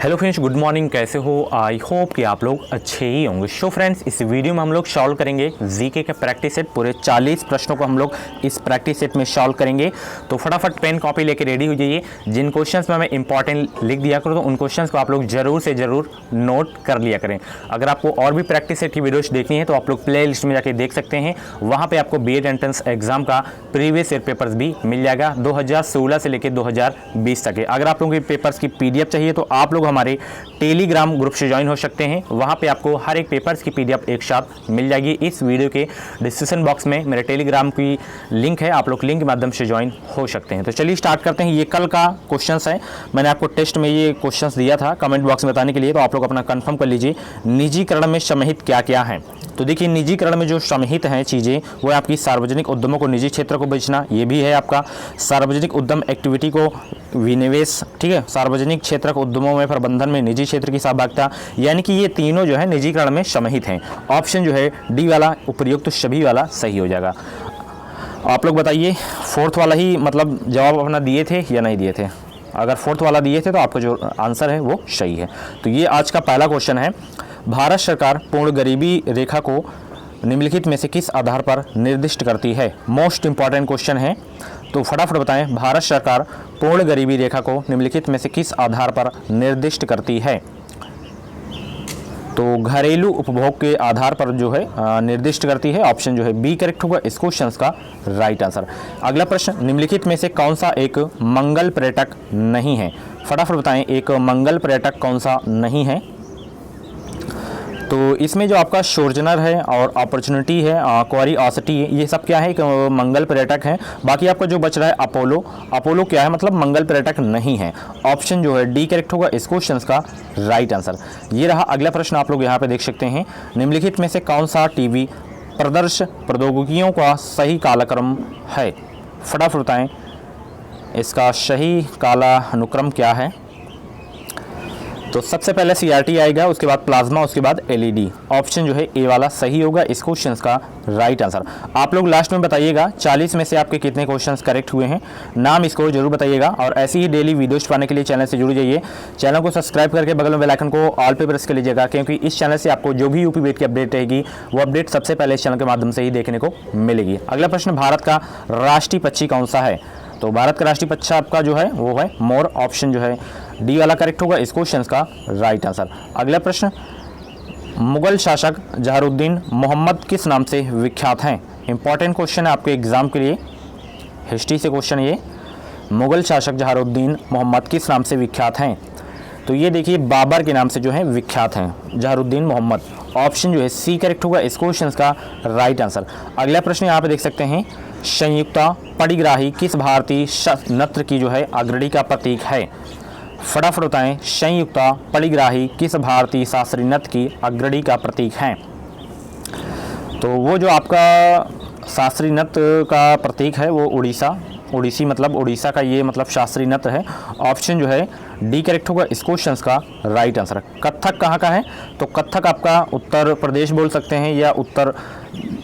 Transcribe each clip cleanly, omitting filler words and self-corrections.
Hello friends, good morning. कैसे हो? I hope कि आप लोग अच्छे ही होंगे। सो फ्रेंड्स, इस वीडियो में हम लोग सॉल्व करेंगे जीके के प्रैक्टिस सेट। पूरे 40 प्रश्नों को हम लोग इस प्रैक्टिस सेट में सॉल्व करेंगे। तो फटाफट पेन कॉपी लेके रेडी हो जाइए। जिन क्वेश्चंस में मैं इंपॉर्टेंट लिख दिया करूँ तो उन क्वेश्चंस को आप लोग जरूर से जरूर नोट कर लिया करें। अगर आपको और भी प्रैक्टिस सेट की वीडियोज देखनी है तो आप लोग प्ले लिस्ट में जाके देख सकते हैं। वहाँ पर आपको BED एंट्रेंस एग्जाम का प्रीवियस ईयर पेपर्स भी मिल जाएगा 2016 से लेकर 2020 तक के। अगर आप लोगों के पेपर्स की PDF चाहिए तो आप लोग हमारे टेलीग्राम ग्रुप से ज्वाइन हो सकते हैं। वहां पे आपको हर एक पेपर्स की PDF एक साथ मिल जाएगी। इस वीडियो के डिस्क्रिप्शन बॉक्स में मेरे टेलीग्राम की लिंक है, आप लोग लिंक के माध्यम से ज्वाइन हो सकते हैं। तो चलिए स्टार्ट करते हैं। ये कल का क्वेश्चंस है, मैंने आपको टेस्ट में ये क्वेश्चंस दिया था कमेंट बॉक्स में बताने के लिए, तो आप लोग अपना कंफर्म कर लीजिए। निजीकरण में समाहित क्या क्या है? तो देखिए, निजीकरण में जो समाहित हैं चीज़ें वो आपकी सार्वजनिक उद्यमों को निजी क्षेत्र को बेचना, ये भी है आपका सार्वजनिक उद्यम एक्टिविटी को विनिवेश, ठीक है, सार्वजनिक क्षेत्र के उद्यमों में प्रबंधन में निजी क्षेत्र की सहभागिता, यानी कि ये तीनों जो है निजीकरण में समाहित हैं। ऑप्शन जो है डी वाला उपयुक्त तो सभी वाला सही हो जाएगा। आप लोग बताइए, फोर्थ वाला ही मतलब जवाब अपना दिए थे या नहीं दिए थे? अगर फोर्थ वाला दिए थे तो आपका जो आंसर है वो सही है। तो ये आज का पहला क्वेश्चन है। भारत सरकार पूर्ण गरीबी रेखा को निम्नलिखित में से किस आधार पर निर्दिष्ट करती है? मोस्ट इंपॉर्टेंट क्वेश्चन है, तो फटाफट बताएं। भारत सरकार पूर्ण गरीबी रेखा को निम्नलिखित में से किस आधार पर निर्दिष्ट करती है? तो घरेलू उपभोग के आधार पर जो है निर्दिष्ट करती है। ऑप्शन जो है बी करेक्ट होगा इस क्वेश्चन का राइट आंसर। अगला प्रश्न, निम्नलिखित में से कौन सा एक मंगल पर्यटक नहीं है? फटाफट बताएं, एक मंगल पर्यटक कौन सा नहीं है? तो इसमें जो आपका सोजनर है और अपॉर्चुनिटी है, क्यूरियोसिटी है, ये सब क्या है? कि मंगल पर्यटक है। बाकी आपका जो बच रहा है अपोलो, अपोलो क्या है? मतलब मंगल पर्यटक नहीं है। ऑप्शन जो है डी करेक्ट होगा इस क्वेश्चन का राइट आंसर। ये रहा अगला प्रश्न, आप लोग यहाँ पे देख सकते हैं। निम्नलिखित में से कौन सा टीवी प्रदर्श प्रौद्योगिकियों का सही कालक्रम है? फटाफट बताएं, इसका सही कालानुक्रम क्या है? तो सबसे पहले CRT आएगा, उसके बाद प्लाज्मा, उसके बाद LED। ऑप्शन जो है ए वाला सही होगा इस क्वेश्चन का राइट आंसर। आप लोग लास्ट में बताइएगा 40 में से आपके कितने क्वेश्चंस करेक्ट हुए हैं, नाम इसको जरूर बताइएगा। और ऐसी ही डेली वीडियोज पाने के लिए चैनल से जुड़ जाइए। चैनल को सब्सक्राइब करके बगल में बेल आइकन को ऑल पे प्रेस कर लीजिएगा, क्योंकि इस चैनल से आपको जो भी यूपी BED की अपडेट रहेगी वो अपडेट सबसे पहले इस चैनल के माध्यम से ही देखने को मिलेगी। अगला प्रश्न, भारत का राष्ट्रीय पक्षी कौन सा है? तो भारत का राष्ट्रीय पक्षी आपका जो है वो है मोर। ऑप्शन जो है डी वाला करेक्ट होगा इस क्वेश्चन का राइट आंसर। अगला प्रश्न, मुगल शासक जहारुद्दीन मोहम्मद किस नाम से विख्यात हैं? इंपॉर्टेंट क्वेश्चन है आपके एग्जाम के लिए, हिस्ट्री से क्वेश्चन ये। मुगल शासक जहारुद्दीन मोहम्मद किस नाम से विख्यात हैं? तो ये देखिए बाबर के नाम से जो है विख्यात हैं जहारुद्दीन मोहम्मद। ऑप्शन जो है सी करेक्ट होगा इस क्वेश्चन का राइट आंसर। अगला प्रश्न यहाँ पे देख सकते हैं, संयुक्ता पडिग्राही किस भारतीय नृत्य की जो है अग्रणी का प्रतीक है? फटाफट बताएं, संयुक्ता पडिग्राही किस भारतीय शास्त्रीय नृत्य की अग्रणी का प्रतीक है? तो वो जो आपका शास्त्रीय नृत्य का प्रतीक है वो उड़ीसी मतलब उड़ीसा का ये मतलब शास्त्रीय नृत्य है। ऑप्शन जो है डी करेक्ट होगा इस क्वेश्चन का राइट आंसर। कथक कहाँ का है? तो कथक आपका उत्तर प्रदेश बोल सकते हैं या उत्तर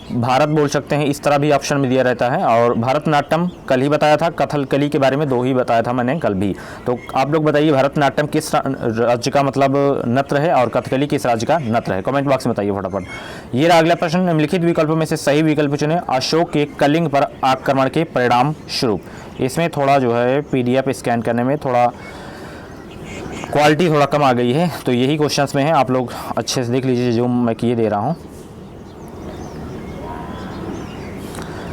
भारत बोल सकते हैं, इस तरह भी ऑप्शन में दिया रहता है। और भरतनाट्यम कल ही बताया था, कथकली के बारे में 2 ही बताया था मैंने कल भी। तो आप लोग बताइए भरतनाट्यम किस राज्य का मतलब नृत्य है और कथकली किस राज्य का नृत्य है? कमेंट बॉक्स में बताइए फटाफट। ये रहा अगला प्रश्न, निम्नलिखित विकल्पों में से सही विकल्प चुने। अशोक के कलिंग पर आक्रमण के परिणाम स्वरूप। इसमें थोड़ा जो है PDF स्कैन करने में थोड़ा क्वालिटी थोड़ा कम आ गई है, तो यही क्वेश्चंस में है, आप लोग अच्छे से देख लीजिए जो मैं किए दे रहा हूँ।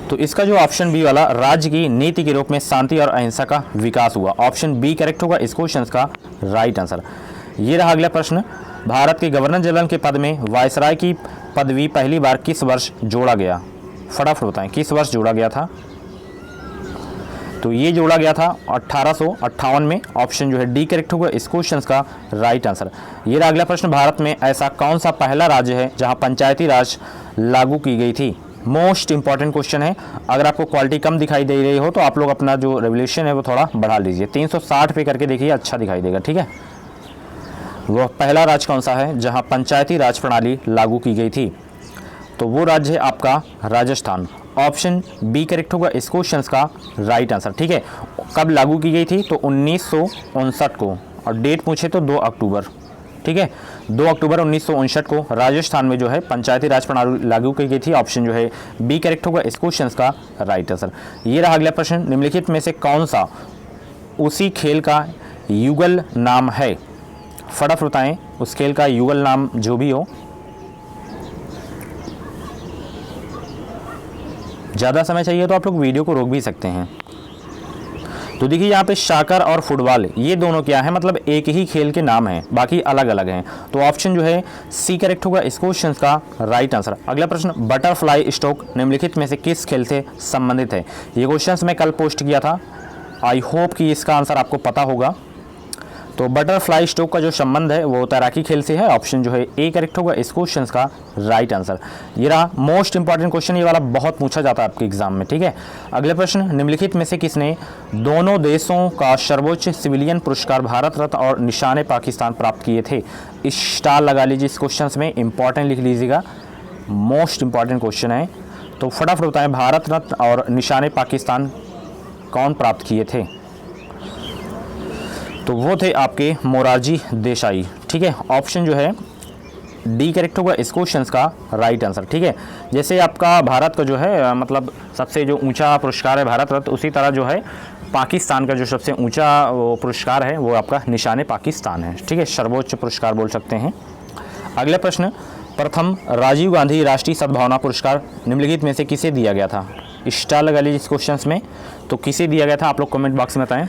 तो इसका जो ऑप्शन बी वाला, राज्य की नीति के रूप में शांति और अहिंसा का विकास हुआ। ऑप्शन बी करेक्ट होगा इस क्वेश्चन का राइट आंसर। ये रहा अगला प्रश्न, भारत के गवर्नर जनरल के पद में वायसराय की पदवी पहली बार किस वर्ष जोड़ा गया? फटाफट बताएं, किस वर्ष जोड़ा गया था? तो ये जोड़ा गया था 1858 में। ऑप्शन जो है डी करेक्ट होगा इस क्वेश्चन का राइट आंसर। ये रहा अगला प्रश्न, भारत में ऐसा कौन सा पहला राज्य है जहां पंचायती राज लागू की गई थी? मोस्ट इंपॉर्टेंट क्वेश्चन है। अगर आपको क्वालिटी कम दिखाई दे रही हो तो आप लोग अपना जो रेवोल्यूशन है वो थोड़ा बढ़ा लीजिए, 360 पे करके देखिए, अच्छा दिखाई देगा, ठीक है। वह पहला राज्य कौन सा है जहां पंचायती राज प्रणाली लागू की गई थी? तो वो राज्य है आपका राजस्थान। ऑप्शन बी करेक्ट होगा इस क्वेश्चन का राइट आंसर, ठीक है। कब लागू की गई थी? तो 1959 को। और डेट पूछे तो 2 अक्टूबर, ठीक है। 2 अक्टूबर 1959 को राजस्थान में जो है पंचायती राज प्रणाली लागू की गई थी। ऑप्शन जो है बी करेक्ट होगा इस क्वेश्चन का राइट आंसर। ये रहा अगला प्रश्न, निम्नलिखित में से कौन सा उसी खेल का युगल नाम है? फटाफट बताएं उस खेल का युगल नाम जो भी हो। ज़्यादा समय चाहिए तो आप लोग वीडियो को रोक भी सकते हैं। तो देखिए यहाँ पे साकर और फुटबॉल ये दोनों क्या है, मतलब एक ही खेल के नाम हैं, बाकी अलग अलग हैं। तो ऑप्शन जो है सी करेक्ट होगा इस क्वेश्चन का राइट आंसर। अगला प्रश्न, बटरफ्लाई स्ट्रोक निम्नलिखित में से किस खेल से संबंधित है? ये क्वेश्चन मैं कल पोस्ट किया था, आई होप कि इसका आंसर आपको पता होगा। तो बटरफ्लाई स्ट्रोक का जो संबंध है वो तैराकी खेल से है। ऑप्शन जो है ए करेक्ट होगा इस क्वेश्चन का राइट आंसर। ये रहा मोस्ट इंपॉर्टेंट क्वेश्चन, ये वाला बहुत पूछा जाता है आपके एग्जाम में, ठीक है। अगले प्रश्न, निम्नलिखित में से किसने दोनों देशों का सर्वोच्च सिविलियन पुरस्कार भारत रत्न और निशाने पाकिस्तान प्राप्त किए थे? स्टार लगा लीजिए इस क्वेश्चन में, इंपॉर्टेंट लिख लीजिएगा, मोस्ट इंपॉर्टेंट क्वेश्चन है। तो फटाफट बताएं भारत रत्न और निशाने पाकिस्तान कौन प्राप्त किए थे? तो वो थे आपके मोरारजी देसाई, ठीक है। ऑप्शन जो है डी करेक्ट होगा इस क्वेश्चन का राइट आंसर, ठीक है। जैसे आपका भारत का जो है मतलब सबसे जो ऊंचा पुरस्कार है भारत रत्न, उसी तरह जो है पाकिस्तान का जो सबसे ऊंचा वो पुरस्कार है वो आपका निशाने पाकिस्तान है, ठीक है, सर्वोच्च पुरस्कार बोल सकते हैं। अगला प्रश्न, प्रथम राजीव गांधी राष्ट्रीय सद्भावना पुरस्कार निम्नलिखित में से किसे दिया गया था? स्टार लगा लीजिए इस क्वेश्चन में, तो किसे दिया गया था आप लोग कमेंट बॉक्स में बताएं।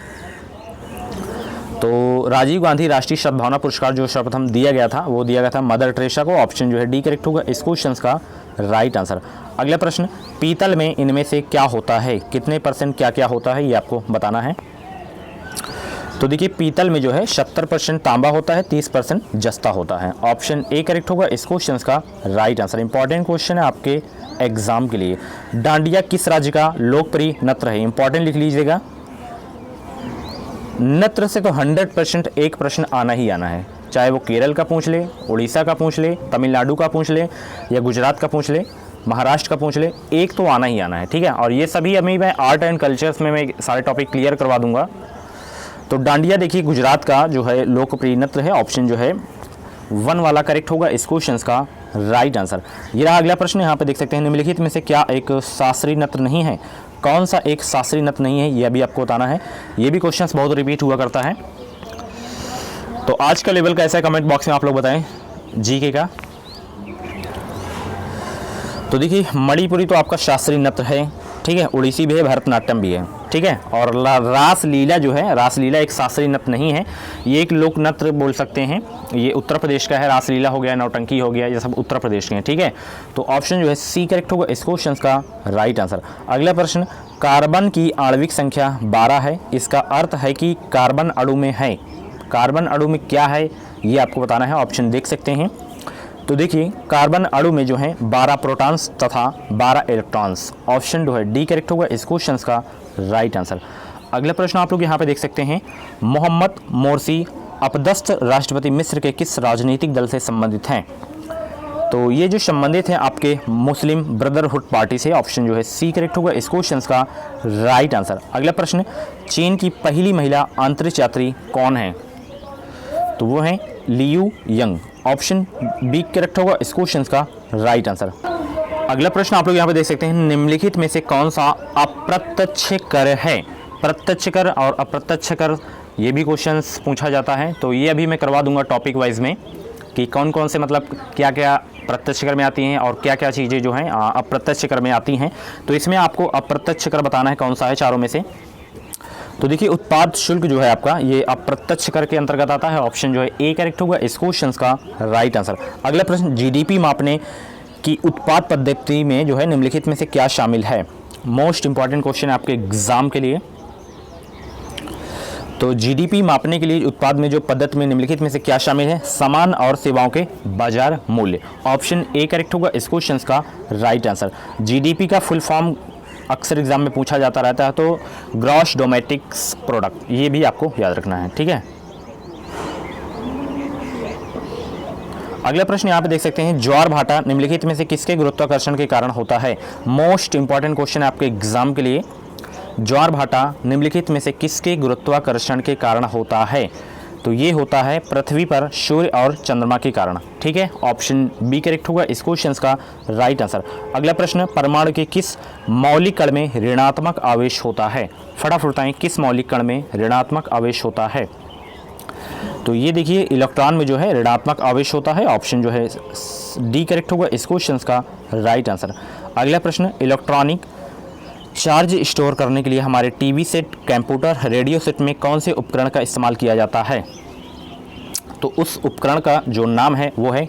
तो राजीव गांधी राष्ट्रीय सद्भावना पुरस्कार जो सर्वप्रथम दिया गया था वो दिया गया था मदर टेरेसा को। ऑप्शन जो है डी करेक्ट होगा इस क्वेश्चन का राइट आंसर। अगला प्रश्न, पीतल में इनमें से क्या होता है? कितने % क्या क्या होता है ये आपको बताना है। तो देखिए पीतल में जो है 70% तांबा होता है, 30% जस्ता होता है। ऑप्शन ए करेक्ट होगा इस क्वेश्चन का राइट आंसर। इंपॉर्टेंट क्वेश्चन है आपके एग्जाम के लिए। डांडिया किस राज्य का लोकप्रिय नृत्य है? इंपॉर्टेंट लिख लीजिएगा। नृत्य से तो 100% एक प्रश्न आना ही आना है, चाहे वो केरल का पूछ ले, उड़ीसा का पूछ ले, तमिलनाडु का पूछ ले, या गुजरात का पूछ ले, महाराष्ट्र का पूछ ले, एक तो आना ही आना है, ठीक है। और ये सभी अभी मैं आर्ट एंड कल्चर्स में मैं सारे टॉपिक क्लियर करवा दूंगा। तो डांडिया देखिए गुजरात का जो है लोकप्रिय नृत्य है। ऑप्शन जो है 1 वाला करेक्ट होगा इस क्वेश्चन का राइट आंसर। ये रहा अगला प्रश्न, यहाँ पे देख सकते हैं निम्नलिखित में से क्या एक शास्त्रीय नृत्य नहीं है? कौन सा एक शास्त्रीय नृत्य नहीं है ये अभी आपको बताना है। ये भी क्वेश्चंस बहुत रिपीट हुआ करता है। तो आज का लेवल कैसा है कमेंट बॉक्स में आप लोग बताएं जीके का। तो देखिए मणिपुरी तो आपका शास्त्रीय नृत्य है, ठीक है, उड़ीसी भी है, भरतनाट्यम भी है, ठीक है। और रासलीला जो है, रासलीला एक शास्त्रीय नृत्य नहीं है, ये एक लोक नृत्य बोल सकते हैं। ये उत्तर प्रदेश का है, रासलीला हो गया, नौटंकी हो गया, ये सब उत्तर प्रदेश के हैं, ठीक है। तो ऑप्शन जो है सी करेक्ट होगा इस क्वेश्चन का राइट आंसर। अगला प्रश्न, कार्बन की आणविक संख्या 12 है, इसका अर्थ है कि कार्बन अणु में है। कार्बन अणु में क्या है ये आपको बताना है। ऑप्शन देख सकते हैं। तो देखिए कार्बन अणु में जो है 12 प्रोटॉन्स तथा 12 इलेक्ट्रॉन्स। ऑप्शन जो है डी करेक्ट होगा इस क्वेश्चन का राइट आंसर। अगला प्रश्न आप लोग यहाँ पे देख सकते हैं, मोहम्मद मोरसी अपदस्थ राष्ट्रपति मिस्र के किस राजनीतिक दल से संबंधित हैं? तो ये जो संबंधित हैं आपके मुस्लिम ब्रदरहुड पार्टी से। ऑप्शन जो है सी करेक्ट होगा इस क्वेश्चन का राइट आंसर। अगला प्रश्न, चीन की पहली महिला अंतरिक्ष यात्री कौन है? तो वो हैं Liu Yang. Option B correct होगा इस क्वेश्चन का राइट आंसर। अगला प्रश्न आप लोग यहाँ पे देख सकते हैं, निम्नलिखित में से कौन सा अप्रत्यक्ष कर है? प्रत्यक्ष कर और अप्रत्यक्ष कर ये भी क्वेश्चंस पूछा जाता है। तो ये अभी मैं करवा दूंगा टॉपिक वाइज में कि कौन कौन से मतलब क्या क्या प्रत्यक्ष कर में आती हैं और क्या क्या चीज़ें जो हैं अप्रत्यक्ष कर में आती हैं। तो इसमें आपको अप्रत्यक्ष कर बताना है कौन सा है चारों में से। तो देखिए उत्पाद शुल्क जो है आपका ये अप्रत्यक्ष कर के अंतर्गत आता है। ऑप्शन जो है ए करेक्ट होगा इस क्वेश्चन का राइट आंसर। अगला प्रश्न, जीडीपी मापने की उत्पाद पद्धति में जो है निम्नलिखित में से क्या शामिल है? मोस्ट इंपॉर्टेंट क्वेश्चन है आपके एग्जाम के लिए। तो जीडीपी मापने के लिए उत्पाद में जो पद्धति में निम्नलिखित में से क्या शामिल है? सामान और सेवाओं के बाजार मूल्य। ऑप्शन ए करेक्ट होगा इस क्वेश्चन का राइट आंसर। जीडीपी का फुल फॉर्म अक्सर एग्जाम में पूछा जाता रहता है, तो ग्रॉस डोमेस्टिक प्रोडक्ट, ये भी आपको याद रखना है, ठीक है। अगला प्रश्न यहाँ पे देख सकते हैं, ज्वार भाटा निम्नलिखित में से किसके गुरुत्वाकर्षण के कारण होता है? मोस्ट इंपॉर्टेंट क्वेश्चन है आपके एग्जाम के लिए। ज्वार भाटा निम्नलिखित में से किसके गुरुत्वाकर्षण के कारण होता है? तो ये होता है पृथ्वी पर सूर्य और चंद्रमा के कारण। ठीक है, ऑप्शन बी करेक्ट होगा इस क्वेश्चन का राइट आंसर। अगला प्रश्न, परमाणु के किस मौलिक कण में ऋणात्मक आवेश होता है? फटाफट बताएं, किस मौलिक कण में ऋणात्मक आवेश होता है? तो ये देखिए इलेक्ट्रॉन में जो है ऋणात्मक आवेश होता है, ऑप्शन जो है डी करेक्ट होगा इस क्वेश्चन का राइट आंसर। अगला प्रश्न, इलेक्ट्रॉनिक चार्ज स्टोर करने के लिए हमारे TV set, computer, radio set में कौन से उपकरण का इस्तेमाल किया जाता है? तो उस उपकरण का जो नाम है वो है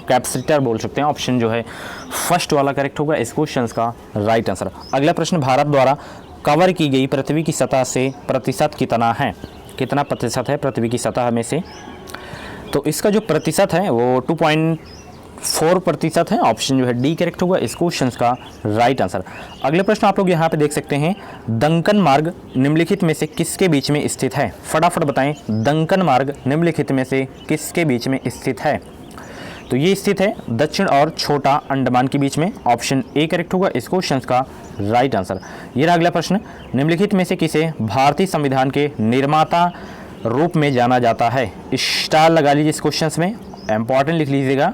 कैपेसिटर बोल सकते हैं, ऑप्शन जो है फर्स्ट वाला करेक्ट होगा इस क्वेश्चन का राइट आंसर। अगला प्रश्न, भारत द्वारा कवर की गई पृथ्वी की सतह से प्रतिशत कितना है? कितना प्रतिशत है पृथ्वी की सतह में से? तो इसका जो प्रतिशत है वो 2.4% है, ऑप्शन जो है डी करेक्ट होगा इस क्वेश्चन का राइट आंसर। अगले प्रश्न आप लोग यहाँ पे देख सकते हैं, डंकन मार्ग निम्नलिखित में से किसके बीच में स्थित है? फटाफट बताएं, डंकन मार्ग निम्नलिखित में से किसके बीच में स्थित है? तो ये स्थित है दक्षिण और छोटा अंडमान के बीच में, ऑप्शन ए करेक्ट होगा इस क्वेश्चन का राइट आंसर। ये रहा अगला प्रश्न, निम्नलिखित में से किसे भारतीय संविधान के निर्माता रूप में जाना जाता है? स्टार लगा लीजिए इस क्वेश्चन में, इंपॉर्टेंट लिख लीजिएगा।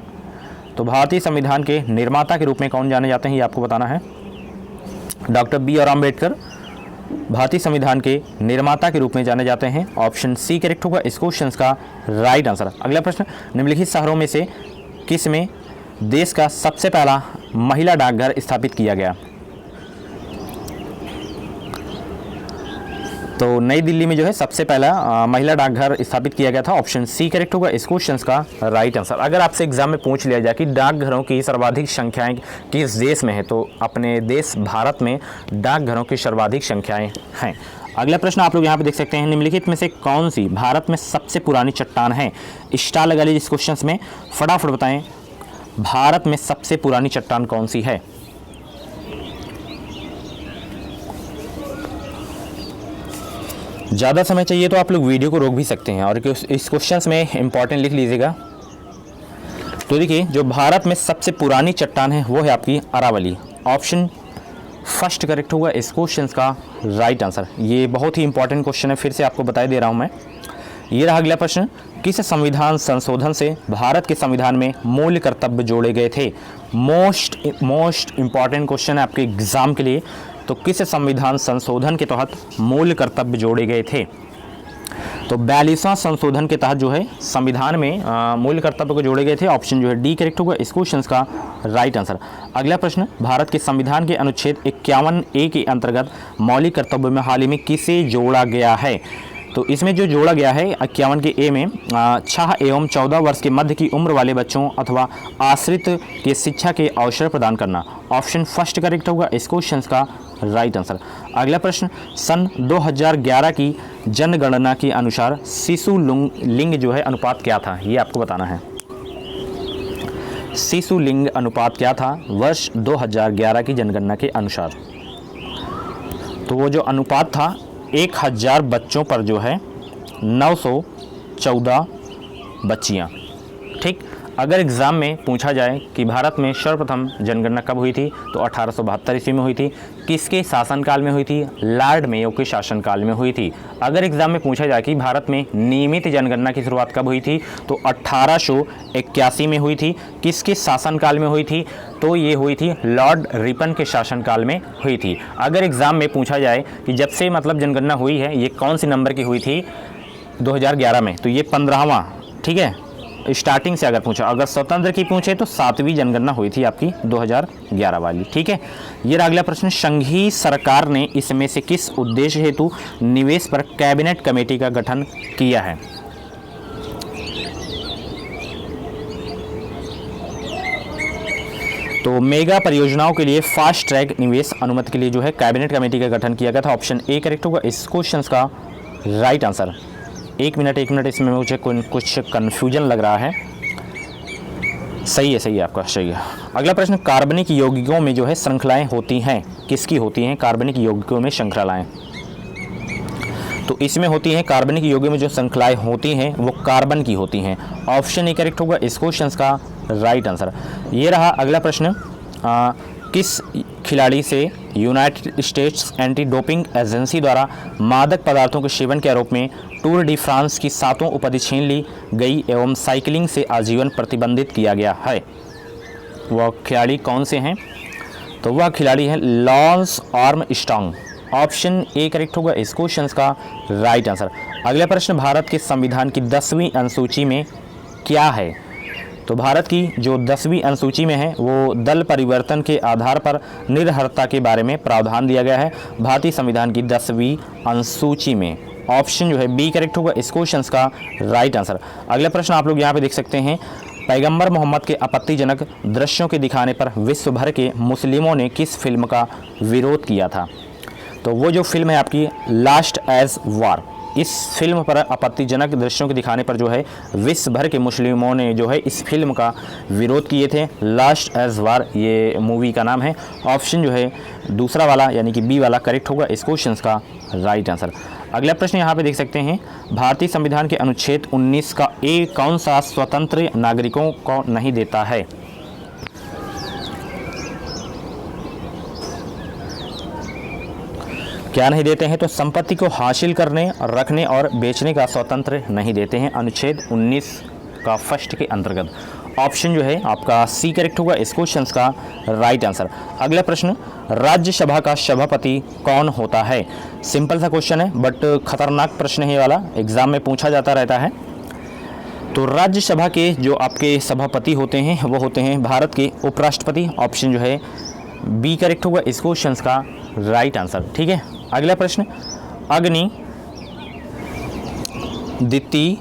तो भारतीय संविधान के निर्माता के रूप में कौन जाने जाते हैं ये आपको बताना है। डॉक्टर बी आर अम्बेडकर भारतीय संविधान के निर्माता के रूप में जाने जाते हैं, ऑप्शन सी करेक्ट होगा इस क्वेश्चन का राइट आंसर। अगला प्रश्न, निम्नलिखित शहरों में से किस में देश का सबसे पहला महिला डाकघर स्थापित किया गया? तो नई दिल्ली में जो है सबसे पहला महिला डाकघर स्थापित किया गया था, ऑप्शन सी करेक्ट होगा इस क्वेश्चन का राइट आंसर। अगर आपसे एग्जाम में पूछ लिया जाए कि डाकघरों की सर्वाधिक संख्याएं किस देश में है, तो अपने देश भारत में डाकघरों की सर्वाधिक संख्याएं हैं। अगला प्रश्न आप लोग यहाँ पे देख सकते हैं, निम्नलिखित में से कौन सी भारत में सबसे पुरानी चट्टान है? स्टार लगा लीजिए इस क्वेश्चन में, फटाफट बताएं भारत में सबसे पुरानी चट्टान कौन सी है? ज़्यादा समय चाहिए तो आप लोग वीडियो को रोक भी सकते हैं और इस क्वेश्चन में इंपॉर्टेंट लिख लीजिएगा। तो देखिए जो भारत में सबसे पुरानी चट्टान है वो है आपकी अरावली, ऑप्शन फर्स्ट करेक्ट होगा इस क्वेश्चन का राइट आंसर। ये बहुत ही इंपॉर्टेंट क्वेश्चन है, फिर से आपको बता दे रहा हूँ मैं। ये रहा अगला प्रश्न, किस संविधान संशोधन से भारत के संविधान में मूल कर्तव्य जोड़े गए थे? मोस्ट इंपॉर्टेंट क्वेश्चन है आपके एग्जाम के लिए। तो किस संविधान संशोधन के तहत मूल कर्तव्य जोड़े गए थे? तो 42वां संशोधन के तहत जो है संविधान में मूल कर्तव्य को जोड़े गए थे, ऑप्शन जो है डी करेक्ट होगा इस क्वेश्चन का राइट आंसर। अगला प्रश्न, भारत के संविधान के अनुच्छेद 51A के अंतर्गत मौलिक कर्तव्य में हाल ही में किसे जोड़ा गया है? तो इसमें जो जोड़ा गया है 51 के ए में 6 एवं 14 वर्ष के मध्य की उम्र वाले बच्चों अथवा आश्रित के शिक्षा के अवसर प्रदान करना, ऑप्शन फर्स्ट करेक्ट होगा इस क्वेश्चन का राइट आंसर। अगला प्रश्न, सन 2011 की जनगणना के अनुसार शिशु लिंग जो है अनुपात क्या था? ये आपको बताना है। शिशु लिंग अनुपात क्या था वर्ष 2011 की जनगणना के अनुसार? तो वो जो अनुपात था 1000 बच्चों पर जो है 914 बच्चियाँ। ठीक, अगर एग्ज़ाम में पूछा जाए कि भारत में सर्वप्रथम जनगणना कब हुई थी, तो 1872 ईस्वी में हुई थी। किसके शासनकाल में हुई थी? लॉर्ड मेयो के शासनकाल में हुई थी। अगर एग्ज़ाम में पूछा जाए कि भारत में नियमित जनगणना की शुरुआत कब हुई थी, तो 1881 में हुई थी। किसके शासनकाल में हुई थी? तो ये हुई थी लॉर्ड रिपन के शासनकाल में हुई थी। अगर एग्ज़ाम में पूछा जाए कि जब से मतलब जनगणना हुई है ये कौन सी नंबर की हुई थी 2011 में, तो ये 15वां। ठीक है, स्टार्टिंग से अगर पूछा, अगर स्वतंत्र की पूछे तो 7वीं जनगणना हुई थी आपकी 2011 वाली। ठीक है, ये रहा अगला प्रश्न, संघीय सरकार ने इसमें से किस उद्देश्य हेतु निवेश पर कैबिनेट कमेटी का गठन किया है? तो मेगा परियोजनाओं के लिए फास्ट ट्रैक निवेश अनुमति के लिए जो है कैबिनेट कमेटी का गठन किया गया था, ऑप्शन ए करेक्ट होगा इस क्वेश्चन का राइट आंसर। एक मिनट इसमें मुझे कुछ कन्फ्यूजन लग रहा है। सही है आपका, सही है। अगला प्रश्न, कार्बनिक यौगिकों में जो है श्रृंखलाएं होती हैं, किसकी होती हैं कार्बनिक यौगिकों में श्रृंखलाएं? तो इसमें होती हैं कार्बनिक यौगिकों में जो श्रृंखलाएं होती हैं वो कार्बन की होती हैं, ऑप्शन ए करेक्ट होगा इस क्वेश्चन का राइट आंसर। ये रहा अगला प्रश्न, किस खिलाड़ी से United states anti doping agency द्वारा मादक पदार्थों के सेवन के आरोप में टूर डी फ्रांस की 7 उपाधि छीन ली गई एवं साइकिलिंग से आजीवन प्रतिबंधित किया गया है? वह खिलाड़ी कौन से हैं? तो वह खिलाड़ी हैं Lance Armstrong. Option A correct होगा इस क्वेश्चन का राइट आंसर। अगला प्रश्न, भारत के संविधान की 10वीं अनुसूची में क्या है? तो भारत की जो 10वीं अनुसूची में है वो दल परिवर्तन के आधार पर निर्भरता के बारे में प्रावधान दिया गया है भारतीय संविधान की 10वीं अनुसूची में। ऑप्शन जो है बी करेक्ट होगा इस क्वेश्चन का राइट आंसर। अगला प्रश्न आप लोग यहाँ पे देख सकते हैं, पैगंबर मोहम्मद के आपत्तिजनक दृश्यों के दिखाने पर विश्व भर के मुस्लिमों ने किस फिल्म का विरोध किया था? तो वो जो फिल्म है आपकी लास्ट एज वार, इस फिल्म पर आपत्तिजनक दृश्यों के दिखाने पर जो है विश्व भर के मुस्लिमों ने जो है इस फिल्म का विरोध किए थे। लास्ट एज वार ये मूवी का नाम है। ऑप्शन जो है दूसरा वाला यानी कि बी वाला करेक्ट होगा इस क्वेश्चन का राइट आंसर। अगला प्रश्न यहाँ पे देख सकते हैं, भारतीय संविधान के अनुच्छेद 19 का ए कौन सा स्वतंत्र नागरिकों को नहीं देता है? क्या नहीं देते हैं? तो संपत्ति को हासिल करने, रखने और बेचने का स्वतंत्र नहीं देते हैं अनुच्छेद 19 का फर्स्ट के अंतर्गत। ऑप्शन जो है आपका सी करेक्ट होगा इस क्वेश्चन का राइट आंसर। अगला प्रश्न, राज्यसभा का सभापति कौन होता है? सिंपल सा क्वेश्चन है बट खतरनाक प्रश्न है ये वाला, एग्जाम में पूछा जाता रहता है। तो राज्यसभा के जो आपके सभापति होते हैं वो होते हैं भारत के उपराष्ट्रपति। ऑप्शन जो है बी करेक्ट होगा इस क्वेश्चन का राइट आंसर। ठीक है, अगला प्रश्न, अग्नि द्वितीय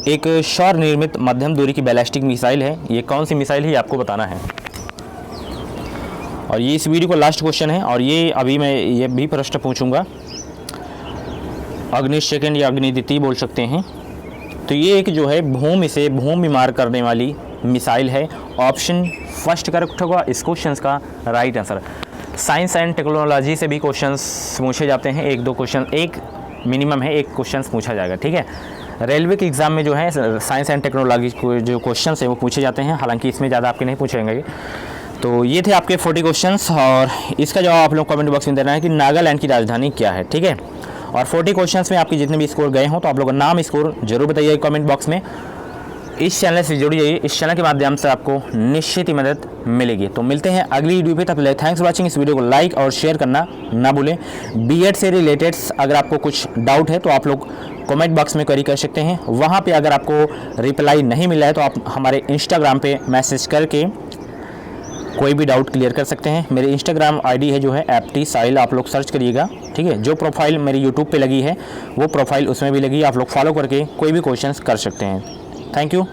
एक सौर निर्मित मध्यम दूरी की बैलिस्टिक मिसाइल है। ये कौन सी मिसाइल है ये आपको बताना है। और ये इस वीडियो का लास्ट क्वेश्चन है और ये अभी मैं ये भी प्रश्न पूछूंगा। अग्नि सेकंड या अग्नि द्वितीय बोल सकते हैं। तो ये एक जो है भूमि से भूमि मार करने वाली मिसाइल है। ऑप्शन फर्स्ट करेक्ट होगा इस क्वेश्चन का right answer. Science and technology से भी क्वेश्चंस पूछे जाते हैं, एक दो क्वेश्चन, एक मिनिमम है, एक क्वेश्चन पूछा जाएगा। ठीक है, रेलवे के एग्ज़ाम में जो है साइंस एंड टेक्नोलॉजी को जो क्वेश्चन है वो पूछे जाते हैं, हालांकि इसमें ज़्यादा आपके नहीं पूछेंगे। तो ये थे आपके 40 क्वेश्चंस और इसका जवाब आप लोग कमेंट बॉक्स में देना है कि नागालैंड की राजधानी क्या है। ठीक है, और 40 क्वेश्चंस में आपके जितने भी स्कोर गए हों तो आप लोग का नाम स्कोर जरूर बताइए कमेंट बॉक्स में। इस चैनल से जुड़ जाइए, इस चैनल के माध्यम से आपको निश्चित ही मदद मिलेगी। तो मिलते हैं अगली वीडियो पे, तब तक थैंक्स फॉर वाचिंग। इस वीडियो को लाइक और शेयर करना ना भूलें। बीएड से रिलेटेड अगर आपको कुछ डाउट है तो आप लोग कमेंट बॉक्स में क्वेरी कर सकते हैं। वहाँ पे अगर आपको रिप्लाई नहीं मिला है तो आप हमारे इंस्टाग्राम पे मैसेज करके कोई भी डाउट क्लियर कर सकते हैं। मेरे इंस्टाग्राम आईडी है जो है एप्टी साहिल, आप लोग सर्च करिएगा। ठीक है, जो प्रोफाइल मेरी यूट्यूब पे लगी है वो प्रोफाइल उसमें भी लगी, आप लोग फॉलो करके कोई भी क्वेश्चंस कर सकते हैं। Thank you.